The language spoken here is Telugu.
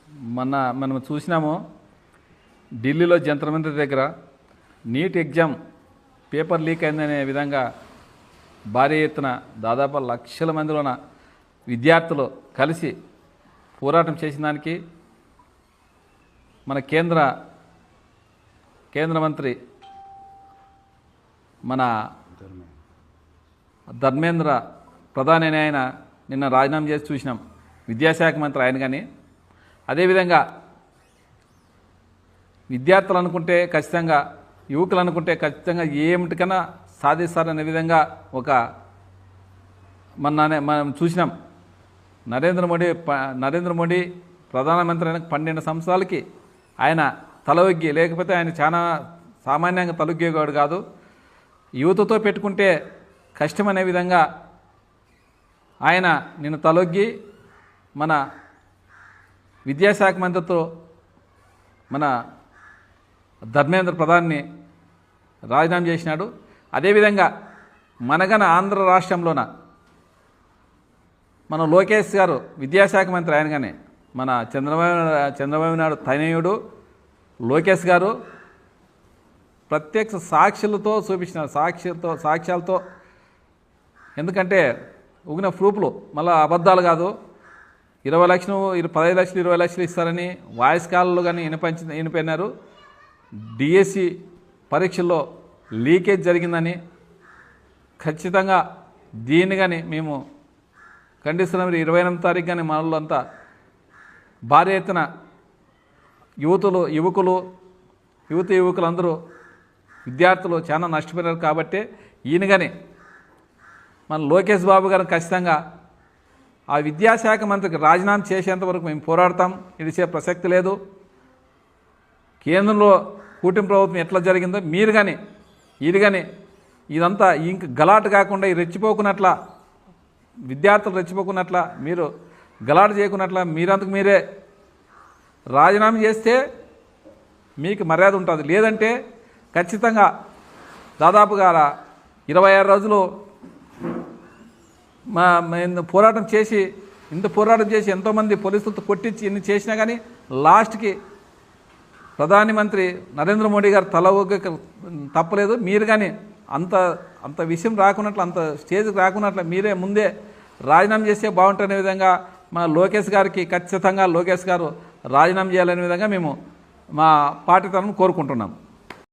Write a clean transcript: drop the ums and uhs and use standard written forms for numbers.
మనం చూసినాము ఢిల్లీలో జంతర్ మంతర్ దగ్గర నీట్ ఎగ్జామ్ పేపర్ లీక్ అయిందనే విధంగా భారీ ఎత్తున దాదాపు లక్షల మందిలోన విద్యార్థులు కలిసి పోరాటం చేసిన దానికి మన కేంద్ర మంత్రి మన ధర్మేంద్ర ప్రధాన్ అనే ఆయన నిన్న రాజీనామా చేసి చూసినాం. విద్యాశాఖ మంత్రి ఆయన. కానీ అదేవిధంగా విద్యార్థులు అనుకుంటే ఖచ్చితంగా, యువకులు అనుకుంటే ఖచ్చితంగా ఏమిటికన్నా సాధిస్తారనే విధంగా మనం చూసినాం. నరేంద్ర మోడీ ప్రధానమంత్రి అయిన 12 సంవత్సరాలకి ఆయన తలొగ్గి, లేకపోతే ఆయన చాలా సామాన్యంగా తలొగ్గేవాడు కాదు. యువతతో పెట్టుకుంటే కష్టమనే విధంగా ఆయన నిన్ను తలొగ్గి మన విద్యాశాఖ మంత్రితో మన ధర్మేంద్ర ప్రధాన్ని రాజీనామా చేసినాడు. అదేవిధంగా మనగన ఆంధ్ర రాష్ట్రంలోన మన లోకేష్ గారు విద్యాశాఖ మంత్రి ఆయనగానే, మన చంద్రబాబు నాయుడు తనయుడు లోకేష్ గారు ప్రత్యక్ష సాక్షులతో చూపించినారు. సాక్ష్యాలతో, ఎందుకంటే ఉగిన ప్రూఫ్లు, మళ్ళీ అబద్ధాలు కాదు. 20 లక్షలు 15 లక్షలు 20 లక్షలు ఇస్తారని వాయిస్ కాల్లో కానీ వినిపోయినారు. డిఎస్సి పరీక్షల్లో లీకేజ్ జరిగిందని ఖచ్చితంగా దీన్ని కానీ మేము ఖండిస్తున్నాం. 28వ తారీఖు కానీ మనలో అంతా భారీ ఎత్తున యువకులు అందరూ విద్యార్థులు చాలా నష్టపోయినారు. కాబట్టి ఈయన కానీ మన లోకేష్ బాబు గారు ఖచ్చితంగా ఆ విద్యాశాఖ మంత్రికి రాజీనామా చేసేంత వరకు మేము పోరాడతాం. ఇడిచే ప్రసక్తి లేదు. కేంద్రంలో కూటమి ప్రభుత్వం ఎట్లా జరిగిందో మీరు కానీ ఇదంతా ఇంక గలాటు కాకుండా రెచ్చిపోకున్నట్ల, విద్యార్థులు రెచ్చిపోకున్నట్ల, మీరు గలాటు చేయకున్నట్ల మీరంతకు మీరే రాజీనామా చేస్తే మీకు మర్యాద ఉంటుంది. లేదంటే ఖచ్చితంగా దాదాపుగా 26 రోజులు పోరాటం చేసి ఎంతోమంది పోలీసులతో కొట్టించి ఇన్ని చేసినా కానీ లాస్ట్కి ప్రధానమంత్రి నరేంద్ర మోడీ గారు తల ఒగ్గ తప్పలేదు. మీరు కానీ అంత విషయం రాకున్నట్లు, అంత స్టేజ్కి రాకున్నట్లు మీరే ముందే రాజీనామా చేస్తే బాగుంటుందనే విధంగా మా లోకేష్ గారికి ఖచ్చితంగా లోకేష్ గారు రాజీనామా చేయాలనే విధంగా మేము మా పార్టీ తరఫున కోరుకుంటున్నాం.